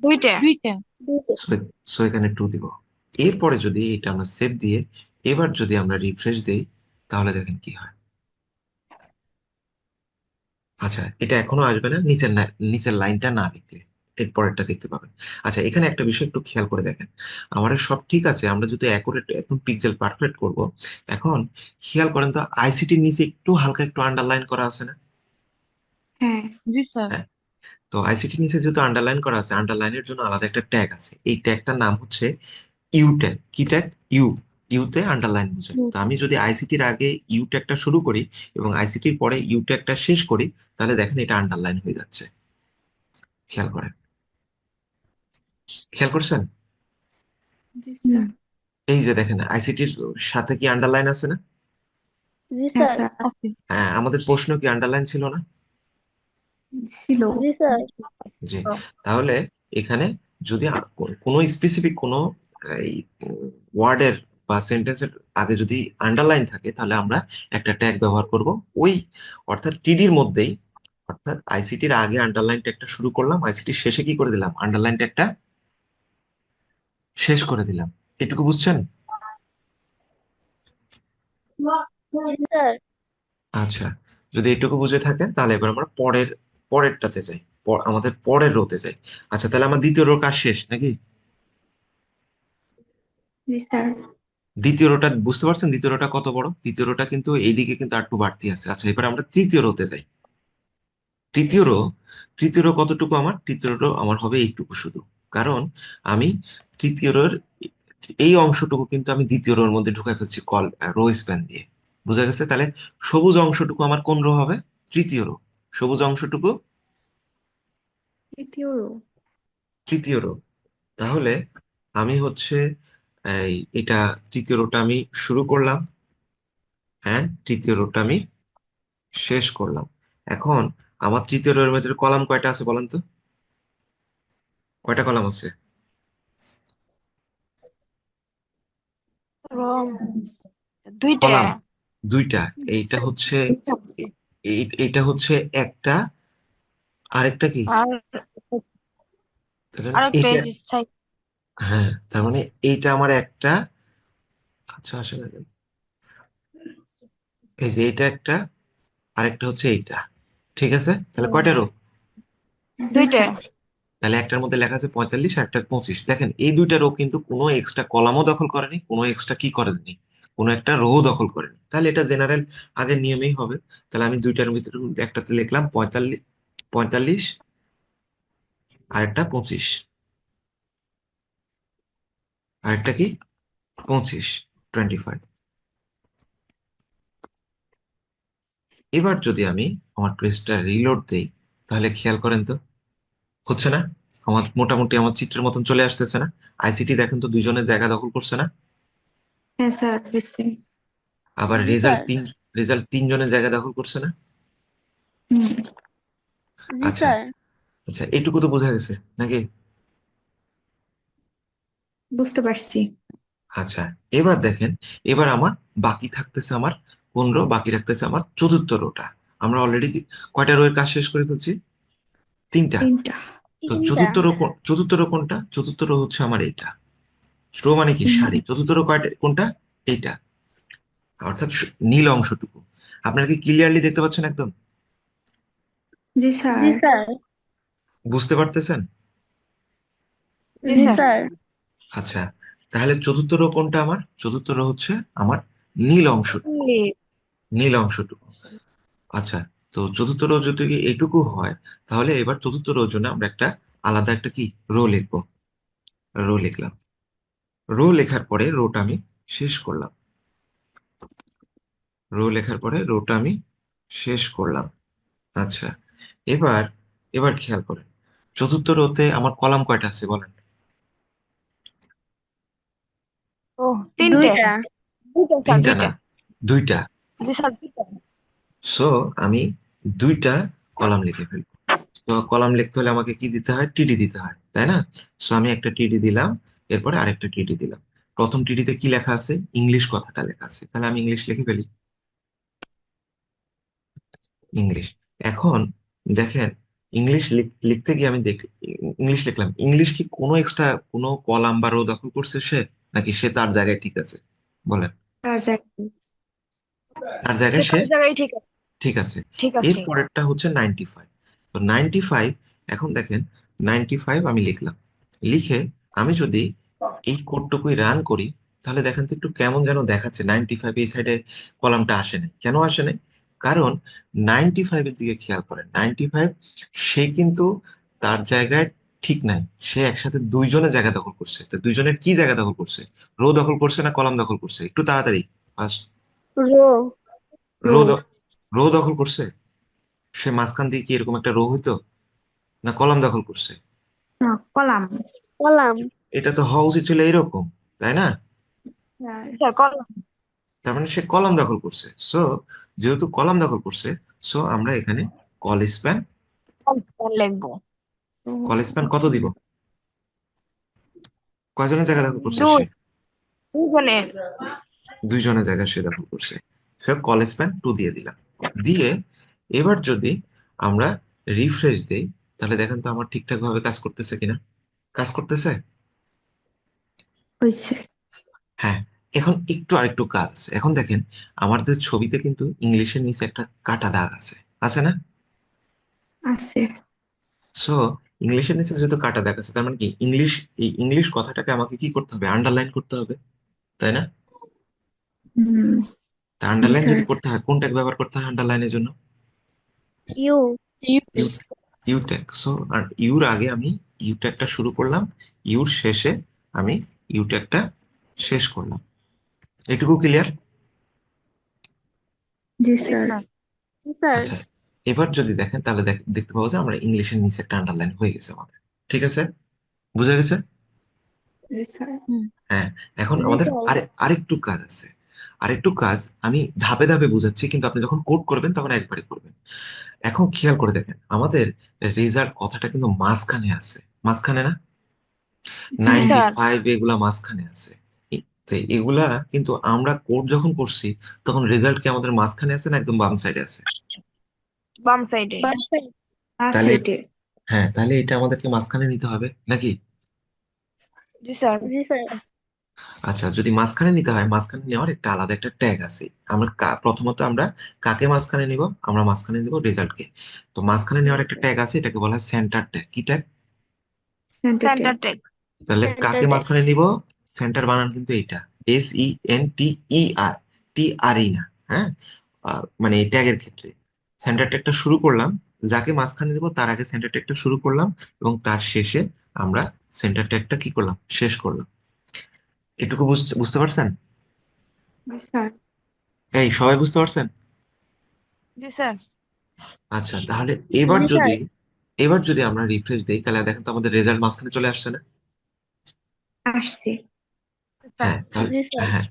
Speaker 3: 2টা।
Speaker 2: দুইটা।
Speaker 1: সো সো এখানে 2 দিব। এরপরে যদি এটা আমরা সেভ দিয়ে এবার যদি আমরা রিফ্রেশ দেই, তাহলে দেখেন কি হয়। আচ্ছা, এটা এখনো আসবে না, নিচের লাইনটা না দেখলে এর পরেরটা দেখতে পাবেন। আচ্ছা, এখানে একটা বিষয় একটু খেয়াল করে দেখেন, আমাদের সব ঠিক আছে, আমরা যদি অ্যাকুরেট একদম পিক্সেল পারফেক্ট করব, এখন খেয়াল করেন তো আইসিটির নিচে একটু হালকা একটু আন্ডারলাইন করা আছে না?
Speaker 3: হ্যাঁ।
Speaker 2: জি স্যার।
Speaker 1: হ্যাঁ, তো আইসিটি নিচে যেহেতু আন্ডারলাইন করা আছে, আন্ডারলাইনের জন্য আলাদা একটা ট্যাগ আছে, এই ট্যাগটার নাম হচ্ছে ইউ ট্যাগ। কি ট্যাগ? ইউ। ইউতে আন্ডারলাইন বোঝায়। তো আমি যদি আইসিটির আগে ইউ ট্যাগটা শুরু করি এবং আইসিটির পরে ইউ ট্যাগটা শেষ করি, তাহলে দেখেন এটা আন্ডারলাইন হয়ে যাচ্ছে। খেয়াল করেন, খেয়াল করছেন?
Speaker 3: জি স্যার।
Speaker 1: এই যে দেখেন আইসিটির সাথে কি আন্ডারলাইন আছে না?
Speaker 3: জি স্যার।
Speaker 2: ওকে।
Speaker 1: হ্যাঁ, আমাদের প্রশ্ন কি আন্ডারলাইন ছিল না?
Speaker 3: ছিল। জি স্যার।
Speaker 1: জি। তাহলে এখানে যদি কোনো স্পেসিফিক কোনো এই ওয়ার্ডের বা সেন্টেন্সের আগে যদি আন্ডারলাইন থাকে, তাহলে আমরা একটা ট্যাগ ব্যবহার করব ওই, অর্থাৎ টিডির মধ্যেই, অর্থাৎ আইসিটির আগে আন্ডারলাইন ট্যাগটা শুরু করলাম, আইসিটির শেষে কি করে দিলাম, আন্ডারলাইন ট্যাগটা শেষ করে দিলাম। এটুকু বুঝছেন?
Speaker 3: স্যার।
Speaker 1: আচ্ছা, যদি এটুকু বুঝে থাকেন, তাহলে এবার আমরা পরেরটাতে যাই, আমাদের পরের রোতে যাই। আচ্ছা, তাহলে আমার দ্বিতীয় রো কাজ শেষ নাকি?
Speaker 3: জি স্যার।
Speaker 1: দ্বিতীয় রোটা বুঝতে পারছেন, দ্বিতীয় রোটা কত বড়, দ্বিতীয় রোটা কিন্তু এইদিকে কিন্তু আর একটু বাড়তি আছে। আচ্ছা, এবার আমরা তৃতীয় রোতে যাই। তৃতীয় রো, তৃতীয় রো কতটুকু, আমার তৃতীয় রো আমার হবে এইটুকু শুধু, কারণ আমি তৃতীয় রোর এই অংশটুকু কিন্তু আমি দ্বিতীয় রোর মধ্যে ঢুকাই ফেলছি রো স্প্যান দিয়ে। বুঝা গেছে? তাহলে সবুজ অংশটুকু আমার কোন রো হবে, তৃতীয় রো। সবুজ অংশটুকু
Speaker 3: তৃতীয় রো।
Speaker 1: তৃতীয় রো। তাহলে আমি হচ্ছে এটা তৃতীয় রোটা আমি শুরু করলাম, হ্যাঁ, তৃতীয় রোটা আমি শেষ করলাম। এখন আমার তৃতীয় রোর মধ্যে কলাম কয়টা আছে বলেন তো, কয়টা কলাম আছে?
Speaker 3: রো। 2টা।
Speaker 1: কলাম 2টা। এইটা হচ্ছে, এইটা হচ্ছে একটা, আরেকটা কি,
Speaker 3: আর
Speaker 1: তাহলে
Speaker 3: আরেকটা
Speaker 1: এইটা,
Speaker 3: এই যে সাইড।
Speaker 1: হ্যাঁ, তার মানে এইটা আমার একটা। আচ্ছা, আসলে এই যে এইটা একটা, আরেকটা হচ্ছে এইটা। ঠিক আছে, তাহলে কয়টা রো?
Speaker 3: 2টা।
Speaker 1: তাহলে একটার মধ্যে লেখা আছে 45 আর একটা 25। দেখেন এই দুইটা রো কিন্তু কোনো এক্সট্রা কলামও দখল করেনি, কোনো এক্সট্রা কি করেনি, কোনো একটা রো দখল করেনি। তাহলে এটা জেনারেল আগের নিয়মেই হবে। তাহলে আমি দুইটার ভিতরে একটাতে লিখলাম 45, 45 আর একটা 25, আরেকটা কি 25, 25। এবার যদি আমি আমার পেজটা রিলোড দেই, তাহলে খেয়াল করেন তো হচ্ছে না? আমার মোটামুটি আমার চিত্রের মতন চলে আসতেছে না? আইসিটি দেখেন তো দুইজনের জায়গা দখল করছে না?
Speaker 3: হ্যাঁ স্যার হয়েছে।
Speaker 1: আবার
Speaker 2: জি
Speaker 1: রেজাল্ট
Speaker 2: স্যার।
Speaker 1: রেজাল্ট তিনজনের জায়গা দখল করছে না?
Speaker 3: হুম,
Speaker 2: জি
Speaker 1: আচ্ছা,
Speaker 2: স্যার।
Speaker 1: আচ্ছা, এইটুকু তো বোঝা গেছে নাকি?
Speaker 3: বুঝতে পারছি।
Speaker 1: আচ্ছা, এবার দেখেন, এবার আমার বাকি থাকতেছে আমার কোন রো? বাকি রাখতেছে আমার চতুর্থ রোটা। আমরা অলরেডি কয়টা রো এর কাজ শেষ করে ফেলছি? তিনটা।
Speaker 3: 3টা।
Speaker 1: তো
Speaker 2: তিনটা।
Speaker 1: চতুর্থ রো কোনটা? চতুর্থ রো হচ্ছে আমার এইটা। রো মানে কি?
Speaker 3: হুম,
Speaker 1: সারি। চতুর্থ রো কয়টা কোনটা? এইটা, অর্থাৎ নীল অংশটুকু। আপনারা কি ক্লিয়ারলি দেখতে পাচ্ছেন একদম?
Speaker 3: জি
Speaker 2: জি
Speaker 3: স্যার।
Speaker 2: স্যার।
Speaker 1: বুঝতে পারতেছেন?
Speaker 3: জি
Speaker 2: জি
Speaker 3: স্যার।
Speaker 2: স্যার।
Speaker 1: আচ্ছা, তাহলে চতুর্থ রো কোনটা আমার? চতুর্থ রো হচ্ছে আমার নীল অংশটুকু। নীল অংশটুকু। আচ্ছা, তো চতুর্থ রো যদি এইটুকু হয়, তাহলে এবার চতুর্থ রোর জন্য আমরা একটা আলাদা একটা কি রো লিখবো। রো লিখলাম। রো লেখার পরে রোটা আমি শেষ করলাম। রো লেখার পরে রোটা আমি শেষ করলাম। আচ্ছা, এবার এবার খেয়াল করেন, চতুর্থ রোতে আমার কলাম কয়টা আছে বলেন?
Speaker 3: ও 3টে।
Speaker 2: দুইটা।
Speaker 3: 2টা স্যার,
Speaker 1: তিনটা না,
Speaker 3: 2টা।
Speaker 1: দুইটা।
Speaker 3: জি স্যার 2টা।
Speaker 1: সো আমি দুইটা কলাম লিখে ফেলবো। তো কলাম লিখতে হলে আমাকে কি দিতে হয়? টিডি দিতে হয়, তাই না? সো আমি একটা টিডি দিলাম, এরপরে আরেকটা টিডি দিলাম। প্রথম টিডিতে কি লেখা আছে? ইংলিশ কথাটা লেখা আছে, তাহলে আমি ইংলিশ লিখে ফেলি। ইংলিশ। এখন দেখেন, ইংলিশ লিখতে গিয়ে আমি ইংলিশ লিখলাম। ইংলিশ কি কোনো এক্সট্রা কোনো কলাম বা রো দখল করছে সে, নাকি সে তার জায়গায় ঠিক আছে? বলেন।
Speaker 3: তার জায়গায়।
Speaker 1: তার
Speaker 3: সে
Speaker 1: জায়গায় সে
Speaker 3: তার জায়গায় ঠিক আছে।
Speaker 1: ঠিক আছে।
Speaker 3: ঠিক
Speaker 1: এর
Speaker 3: আছে।
Speaker 1: পরেরটা হচ্ছে 95। তো 95, এখন দেখেন 95 আমি লিখলাম। লিখে আমি যদি এই কোডটুকুই রান করি, তাহলে দেখেন তো একটু কেমন যেন দেখাচ্ছে। 95 এই সাইডে কলামটা আসে নাই, কেন আসে নাই? কারণ 95 এর দিকে খেয়াল করেন, 95 সে কিন্তু তার জায়গায় ঠিক নাই। সে একসাথে দুইজনের জায়গা দখল করছে। তো দুইজনের কি জায়গা দখল করছে? রো দখল করছে না কলাম দখল করছে? একটু তাড়াতাড়ি first.
Speaker 2: Row.
Speaker 1: Row
Speaker 3: row.
Speaker 1: Row দখল করছে। সে মাঝখান দিয়ে কি এরকম একটা রো হইতো, না কলাম দখল করছে?
Speaker 3: না, কলাম।
Speaker 2: কলাম।
Speaker 1: এটা তো হওয়া উচিত ছিল এরকম, তাই না?
Speaker 3: Sir column.
Speaker 1: তার মানে সে কলাম দখল করছে। সো যেহেতু কলাম দখল করছে, সো আমরা এখানে কল স্প্যান,
Speaker 3: লিখবো।
Speaker 1: কল স্প্যান কত দিব? কয়জনের জায়গা দখল করছে
Speaker 3: দুই।
Speaker 1: সে?
Speaker 3: দুজনের।
Speaker 1: দুইজনের জায়গা সে দখল করছে। সে কল স্প্যান 2 দিয়ে দিলাম। দিয়ে এবার যদি আমরা রিফ্রেশ দেই, তাহলে দেখেন তো আমার ঠিকঠাক ভাবে কাজ করতেছে কিনা। কাজ করতেছে?
Speaker 3: হয়েছে।
Speaker 1: হ্যাঁ। এখন একটু আরেকটু কাজ আছে। এখন দেখেন, আমাদের ছবিতে কিন্তু ইংলিশের নিচে একটা কাটা দাগ আছে, আছে না?
Speaker 3: আছে।
Speaker 1: সো ইংলিশের নিচে যেহেতু কাটা দাগ আছে, তার মানে কি ইংলিশ, এই ইংলিশ কথাটাকে আমাকে কি করতে হবে? আন্ডারলাইন করতে হবে, তাই না?
Speaker 3: হুম।
Speaker 1: তা
Speaker 3: জি
Speaker 1: আন্ডারলাইন
Speaker 3: স্যার।
Speaker 1: যদি করতে হয়, কোনটাকে ব্যবহার করতে হয় আন্ডারলাইনের জন্য?
Speaker 2: ইউ। ইউ।
Speaker 1: ইউ, ইউটেক। সো আর ইউর আগে আমি ইউটেকটা শুরু করলাম, ইউর শেষে আমি ইউটেকটা শেষ করলাম। এটুকু ক্লিয়ার?
Speaker 3: জি স্যার।
Speaker 2: জি স্যার।
Speaker 1: আচ্ছা, এবার যদি দেখেন, তাহলে দেখতে পাবো যে আমরা ইংলিশের নিচে একটা আন্ডারলাইন হয়ে গেছে আমাদের। ঠিক আছে? বুঝা গেছে?
Speaker 3: জি স্যার।
Speaker 2: হুম।
Speaker 1: হ্যাঁ। এখন
Speaker 2: জি
Speaker 1: আমাদের
Speaker 2: স্যার।
Speaker 1: আরেকটু কাজ আছে। আরেকটু কাজ আমি ধাপে ধাপে বুঝাচ্ছি, কিন্তু আপনি যখন কোড করবেন তখন একবারে করবেন। এখন খেয়াল করে দেখেন, আমাদের রেজাল্ট কথাটা কিন্তু মাঝখানে আছে, মাঝখানে না?
Speaker 3: হ্যাঁ
Speaker 1: নাইনটি
Speaker 3: স্যার।
Speaker 1: ফাইভ এগুলা মাঝখানে আছে। তো এগুলা কিন্তু আমরা কোড যখন করছি, তখন রেজাল্ট কি আমাদের মাঝখানে আছে না একদম বাম সাইডে আছে?
Speaker 3: বাম সাইডে।
Speaker 2: পারফেক্ট।
Speaker 3: আর
Speaker 1: তাহলে
Speaker 3: সাইডে।
Speaker 1: হ্যাঁ, তাহলে এটা আমাদেরকে মাঝখানে নিতে হবে নাকি?
Speaker 3: জি স্যার।
Speaker 2: জি স্যার।
Speaker 1: আচ্ছা, যদি মাঝখানে নিতে হয়, মাঝখানে নেওয়ার একটা আলাদা একটা ট্যাগ আছে। আমরা প্রথমত আমরা কাকে মাঝখানে নিব? আমরা মাঝখানে নিব রেজাল্টকে। তো মাঝখানে নেওয়ার একটা ট্যাগ আছে, এটাকে বলা হয় সেন্টার ট্যাগ। কি tag?
Speaker 3: Centre
Speaker 4: centre
Speaker 3: tag.
Speaker 4: Tag.
Speaker 1: তাহলে
Speaker 4: সেন্টার
Speaker 1: কাকে
Speaker 4: টেক।
Speaker 1: মাঝখানে নিব? সেন্টার বানান কিন্তু এইটা, SENTER, TRE না। হ্যাঁ, মানে এই ট্যাগের ক্ষেত্রে সেন্টার ট্যাগটা শুরু করলাম, যাকে মাঝখানে নিব তার আগে সেন্টার ট্যাগটা শুরু করলাম, এবং তার শেষে আমরা সেন্টার ট্যাগটা কি করলাম, শেষ করলাম। এটুকু বুঝতে পারছেন?
Speaker 3: জি স্যার।
Speaker 1: এই সবাই বুঝতে পারছেন?
Speaker 4: জি স্যার।
Speaker 1: আচ্ছা, তাহলে এবার
Speaker 3: জি স্যার।
Speaker 1: যদি এবার যদি আমরা রিফ্রেশ দিই, তাহলে দেখেন তো আমাদের রেজাল্ট মাঝখানে চলে আসছে না?
Speaker 3: আসছি।
Speaker 1: হ্যাঁ, তাহলে
Speaker 4: জি স্যার।
Speaker 1: হ্যাঁ,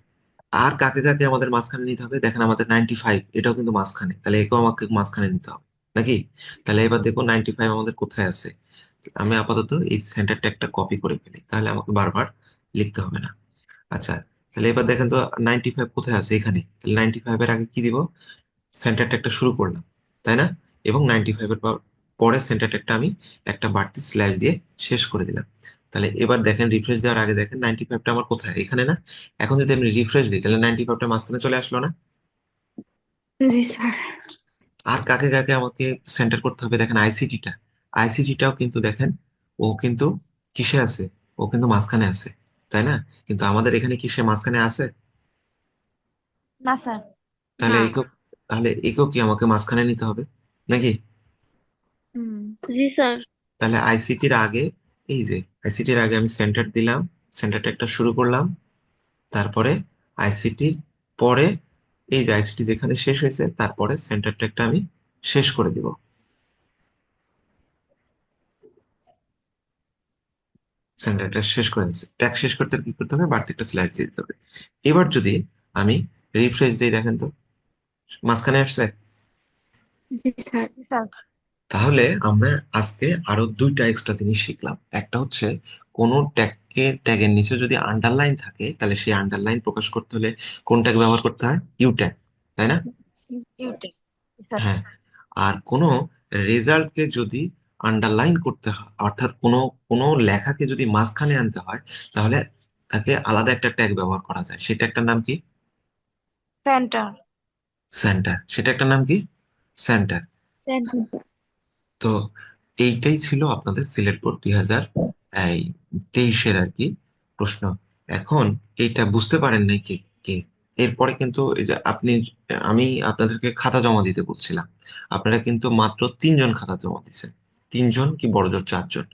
Speaker 1: আর কাকে কাকে আমাদের মাঝখানে নিতে হবে? দেখেন আমাদের 95, এটাও কিন্তু মাঝখানে, তাহলে একেও আমাকে মাঝখানে নিতে হবে নাকি? তাহলে এবার দেখো 95 আমাদের কোথায় আছে। আমি আপাতত এই সেন্টার ট্যাগটা কপি করে ফেলি, তাহলে আমাকে বারবার লিখতে হবে না। আচ্ছা, তাহলে এবার দেখেন তো 95 কোথায় আছে, এখানে। তাহলে 95 এর আগে কি দিব? সেন্টার ট্যাগটা শুরু করলাম, তাই না? এবং 95 এর পরে সেন্টার ট্যাগটা আমি একটা বাড়তি স্ল্যাশ দিয়ে শেষ করে দিলাম। তাহলে এবার দেখেন, রিফ্রেশ দেওয়ার আগে দেখেন 95টা আমার কোথায়, এখানে না? এখন যদি আমি রিফ্রেশ দিই, তাহলে 95টা মাঝখানে চলে আসলো না?
Speaker 3: জি স্যার।
Speaker 1: আর কাকে কাকে আমাকে সেন্টার করতে হবে? দেখেন আইসিটিটাও কিন্তু দেখেন, ও কিন্তু কিসে আছে? ও কিন্তু মাঝখানে আছে, তাই না? কিন্তু আমাদের এখানে কি সে মাঝখানে আছে?
Speaker 4: না স্যার।
Speaker 1: তাহলে
Speaker 3: না।
Speaker 1: একক তাহলে একক কি আমাকে মাঝখানে নিতে হবে নাকি?
Speaker 3: হুম।
Speaker 4: জি স্যার।
Speaker 1: তাহলে আইসিটির আগে, এই যে আইসিটির আগে আমি সেন্টার দিলাম, সেন্টারটা একটা শুরু করলাম, তারপরে আইসিটির পরে, এই যে আইসিটি যেখানে শেষ হয়েছে তারপরে সেন্টারটা একটা আমি শেষ করে দিব। সেন্টারটা শেষ করে দিচ্ছি, ট্যাগ শেষ করতে কি করতে হবে? বাড়তি একটা স্লাইড দিয়ে দিতে হবে। এবার যদি আমি রিফ্রেশ দিই, দেখেন তো মাঝখানে আসছে।
Speaker 3: জি স্যার।
Speaker 4: জি স্যার।
Speaker 1: তাহলে আমরা আজকে আরো দুইটা এক্সট্রা জিনিস শিখলাম। একটা হচ্ছে, কোনো ট্যাগের নিচে যদি আন্ডারলাইন থাকে, তাহলে সেই আন্ডারলাইন প্রকাশ করতে হলে কোন ট্যাগ ব্যবহার করতে হয়? ইউ ট্যাগ, তাই না?
Speaker 4: ইউটেক। জি স্যার।
Speaker 1: হ্যাঁ। আর কোনো রেজাল্টকে যদি আন্ডারলাইন করতে হয়, অর্থাৎ কোনো কোনো লেখাকে যদি মাঝখানে আনতে হয়, তাহলে তাকে আলাদা একটা ট্যাগ ব্যবহার করা যায়। সেটা একটা নাম কি?
Speaker 4: সেন্টার।
Speaker 1: সেন্টার। সেটা একটা নাম কি? সেন্টার।
Speaker 4: সেন্টার।
Speaker 1: তো এইটাই ছিল আপনাদের সিলেট বোর্ড 2023-এর আর কি প্রশ্ন। এখন এইটা বুঝতে পারেন নাই কে কে? এরপরে কিন্তু এই যে আমি আপনাদেরকে খাতা জমা দিতে বলছিলাম, আপনারা কিন্তু মাত্র 3 জন খাতা জমা দিচ্ছেন। 3 জন কি বড়জোর 4 জন,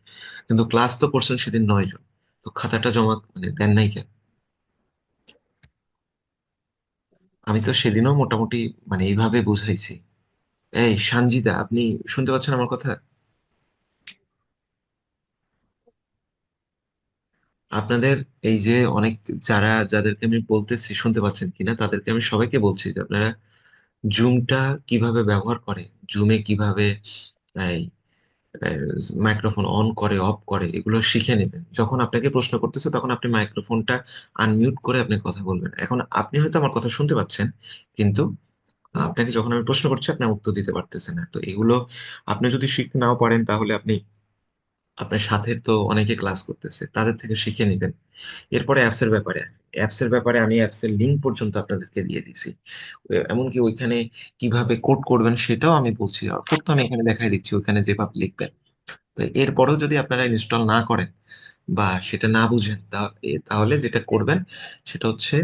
Speaker 1: কিন্তু ক্লাস তো করছেন সেদিন 9 জন। তো খাতাটা জমা মানে দেন নাই কেন? আমি তো সেদিনও মোটামুটি মানে এইভাবে বুঝাইছি। এই সানজিদা, আপনি শুনতে পাচ্ছেন আমার কথা? আপনাদের এই যে অনেক, যাদেরকে আমি বলতেছি শুনতে পাচ্ছেন কিনা, তাদেরকে আমি সবাইকে বলছি যে আপনারা জুমটা কিভাবে ব্যবহার করে, জুমে কিভাবে এই মাইক্রোফোন অন করে অফ করে, এগুলো শিখে নেবেন। যখন আপনাকে প্রশ্ন করতেছে তখন আপনি মাইক্রোফোনটা আনমিউট করে আপনি কথা বলবেন। এখন আপনি হয়তো আমার কথা শুনতে পাচ্ছেন, কিন্তু আপনাকে যখন আমি প্রশ্ন করছি আপনি উত্তর দিতে পারতেছেন না। তো এগুলো আপনি যদি শিখতে নাও পারেন, তাহলে আপনি আপনার সাথে তো অনেকে ক্লাস করতেছে, তাদের থেকে শিখে নেবেন। এরপরে অ্যাপসের ব্যাপারে আমি অ্যাপসের লিঙ্ক পর্যন্ত আপনাদেরকে দিয়ে দিছি। এমনকি ওইখানে কিভাবে কোড করবেন সেটাও আমি বলছি, আর কোড তো আমি এখানে দেখাই দিচ্ছি, ওইখানে যেভাবে লিখবেন। তো এরপরেও যদি আপনারা ইনস্টল না করেন বা সেটা না বুঝেন, তাহলে যেটা করবেন সেটা হচ্ছে,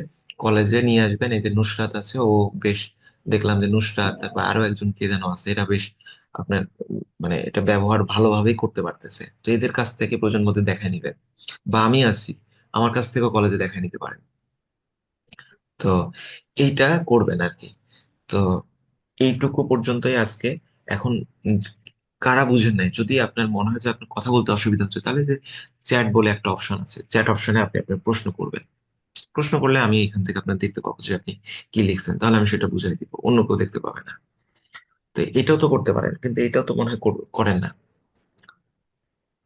Speaker 1: কলেজে নিয়ে আসবেন। এই যে নুসরাত আছে, ও বেশ, দেখলাম যে নুসরাত, তারপর আরো একজন কে যেন আছে, এরা বেশ আপনার মানে এটা ব্যবহার ভালোভাবেই করতে পারতেছে। তো এদের কাছ থেকে প্রয়োজন মধ্যে দেখায় নিবেন, বা আমি আছি, আমার কাছ থেকেও কলেজে দেখায় নিতে পারেন। তো এইটা করবেন আর কি। তো এইটুকু পর্যন্তই আজকে। এখন উম কারা বুঝেন নাই, যদি আপনার মনে হয় যে আপনার কথা বলতে অসুবিধা হচ্ছে, তাহলে যে চ্যাট বলে একটা অপশন আছে, চ্যাট অপশনে আপনি আপনার প্রশ্ন করবেন। প্রশ্ন করলে আমি এখান থেকে আপনার দেখতে পাবো যে আপনি কি লিখছেন, তাহলে আমি সেটা বুঝাই দিব, অন্য কেউ দেখতে পাবে না। তো এটাও তো করতে পারেন, কিন্তু এটাও তো মনে হয় করেন না।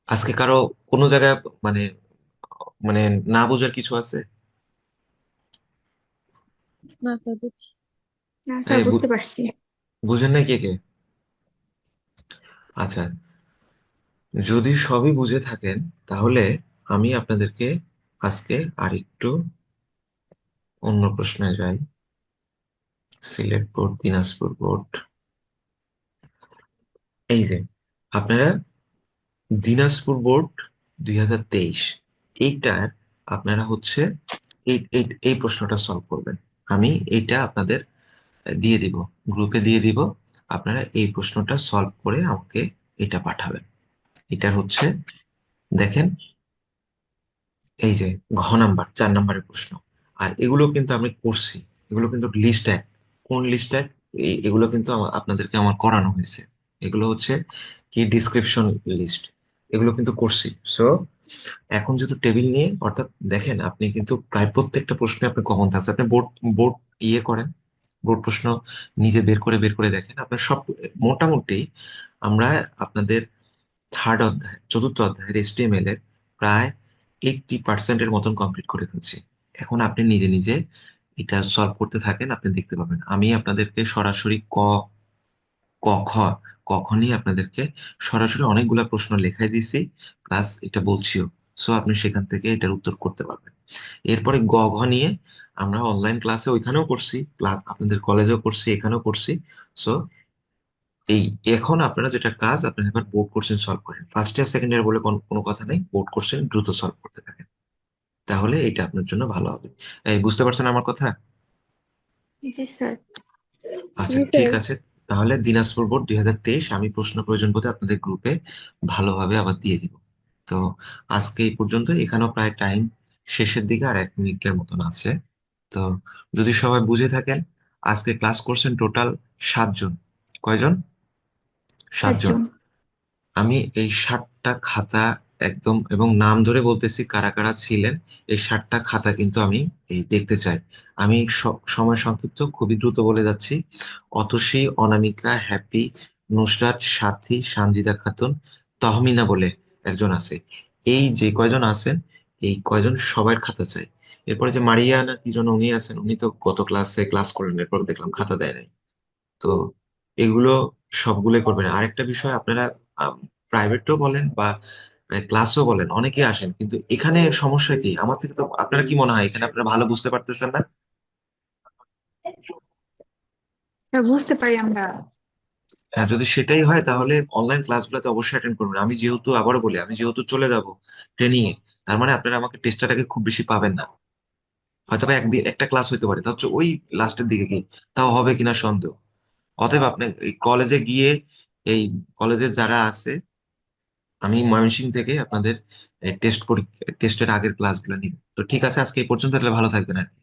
Speaker 1: আজকে কারো কোনো জায়গায় মানে মানে না বোঝার কিছু আছে?
Speaker 4: না স্যার, বুঝছি।
Speaker 3: না স্যার,
Speaker 1: এই
Speaker 3: বুঝতে পারছি।
Speaker 1: বুঝেন নাই কে কে? আচ্ছা, যদি সবই বুঝে থাকেন, তাহলে আমি আপনাদেরকে আজকে আরেকটু অন্য প্রশ্নে যাই। সিলেট বোর্ড, দিনাজপুর বোর্ড, এই যে আপনারা দিনাজপুর বোর্ড 2023 এইটার আপনারা হচ্ছে এই প্রশ্নটা সলভ করবেন। আমি এইটা আপনাদের দিয়ে দিব, গ্রুপে দিয়ে দিব। আপনারা এই প্রশ্নটা সলভ করে আমাকে এটা পাঠাবেন। এটার হচ্ছে দেখেন, এই যে ঘ নাম্বার 4 নাম্বারের প্রশ্ন। আর এগুলো কিন্তু আমি করছি, এগুলো কিন্তু লিস্ট এক। কোন লিস্ট এক? এগুলো কিন্তু আপনাদেরকে আমার করানো হয়েছে। এগুলো হচ্ছে কি ডিসক্রিপশন লিস্ট, এগুলো কিন্তু করছি। সো এখন যেহেতু টেবিল নিয়ে, অর্থাৎ দেখেন আপনি কিন্তু প্রায় প্রত্যেকটা প্রশ্নে আপনি কমন থাকছে। আপনি বোর্ড বোর্ড ইয়ে করেন, বোর্ড প্রশ্ন নিজে বের করে দেখেন আপনার সব মোটামুটি। আমরা আপনাদের চতুর্থ অধ্যায়ের HTML এর প্রায় 80% মতন কমপ্লিট করে ফেলছি। এখন আপনি নিজে নিজে এটা সলভ করতে থাকেন, আপনি দেখতে পাবেন। আমি আপনাদেরকে সরাসরি ক খ কখনই আপনাদেরকে সরাসরি অনেকগুলা প্রশ্ন লেখাই দিয়েছি, প্লাস এটা বলছিও। সো আপনি সেখান থেকে এটার উত্তর করতে পারবেন। এরপরে গ ঘ নিয়ে আমরা অনলাইন ক্লাসে ওইখানেও করছি, প্লাস আপনাদের কলেজেও করছি, এখানেও করছি। সো এই এখন আপনারা যেটা কাজ, আপনারা এবার বোর্ড কোশ্চেন সলভ করেন। ফার্স্ট ইয়ার সেকেন্ড ইয়ার বলে কোনো কথা নেই, বোর্ড কোশ্চেন দ্রুত সলভ করতে থাকেন, তাহলে এটা আপনার জন্য ভালো হবে। এই বুঝতে পারছেন আমার কথা?
Speaker 4: জি স্যার।
Speaker 1: আচ্ছা
Speaker 3: জি
Speaker 1: ঠিক
Speaker 3: স্যার।
Speaker 1: আছে। তাহলে দিনাজপুর বোর্ড 2023 আমি প্রশ্ন প্রয়োজন বোধে আপনাদের গ্রুপে ভালোভাবে আবার দিয়ে দিব। তো আজকে এই পর্যন্ত, এখানেও প্রায় টাইম শেষের দিকে আর 1 মিনিটের মতন আছে। তো যদি সবাই বুঝে থাকেন, আজকে ক্লাস করছেন টোটাল 7 জন। কয়জন? 7 জন।
Speaker 3: 7 জন।
Speaker 1: আমি এই 60টা খাতা একদম, এবং নাম ধরে বলতেছি কারা কারা ছিলেন। এই 60টা খাতা কিন্তু আমি এই দেখতে চাই। আমি সময় সংক্ষিপ্ত, খুবই দ্রুত বলে যাচ্ছি। অতসী, অনামিকা, হ্যাপি, নুসরাত, সাথী, সানজিদা খাতুন, তহমিনা বলে একজন আছে। এই যে কয়জন আছেন, এই কয়জন সবার খাতা চাই। এরপরে যে মারিয়া না কি যেন উনি আছেন, উনি তো গত ক্লাসে ক্লাস করলেন, এরপর দেখলাম খাতা দেয় নাই। তো এগুলো সবগুলোই করবেন। আরেকটা বিষয়, আপনারা প্রাইভেটও বলেন বা ক্লাসও বলেন, অনেকে আসেন, কিন্তু এখানে সমস্যা কি আমার থেকে, তো আপনারা কি মনে হয় এখানে আপনারা ভালো বুঝতে পারতেছেন না?
Speaker 3: হ্যাঁ, বুঝতে পারি আমরা।
Speaker 1: হ্যাঁ, যদি সেটাই হয় তাহলে অনলাইন ক্লাসগুলোতে অবশ্যই অ্যাটেন্ড করবেন। আমি যেহেতু আবারও বলি, আমি যেহেতু চলে যাব ট্রেনিং এ, তার মানে আপনারা আমাকে টেস্টাটাকে খুব বেশি পাবেন না। হয়তো বা একদিন একটা ক্লাস হইতে পারে, তা হচ্ছে ওই লাস্টের দিকে কি, তাও হবে কিনা সন্দেহ। অতএব আপনি এই কলেজে গিয়ে, এই কলেজে যারা আছে, আমি ময়মনসিংহ থেকে আপনাদের টেস্টের আগের ক্লাসগুলো নিব। তো ঠিক আছে, আজকে এই পর্যন্ত, তাহলে ভালো থাকবেন আর কি।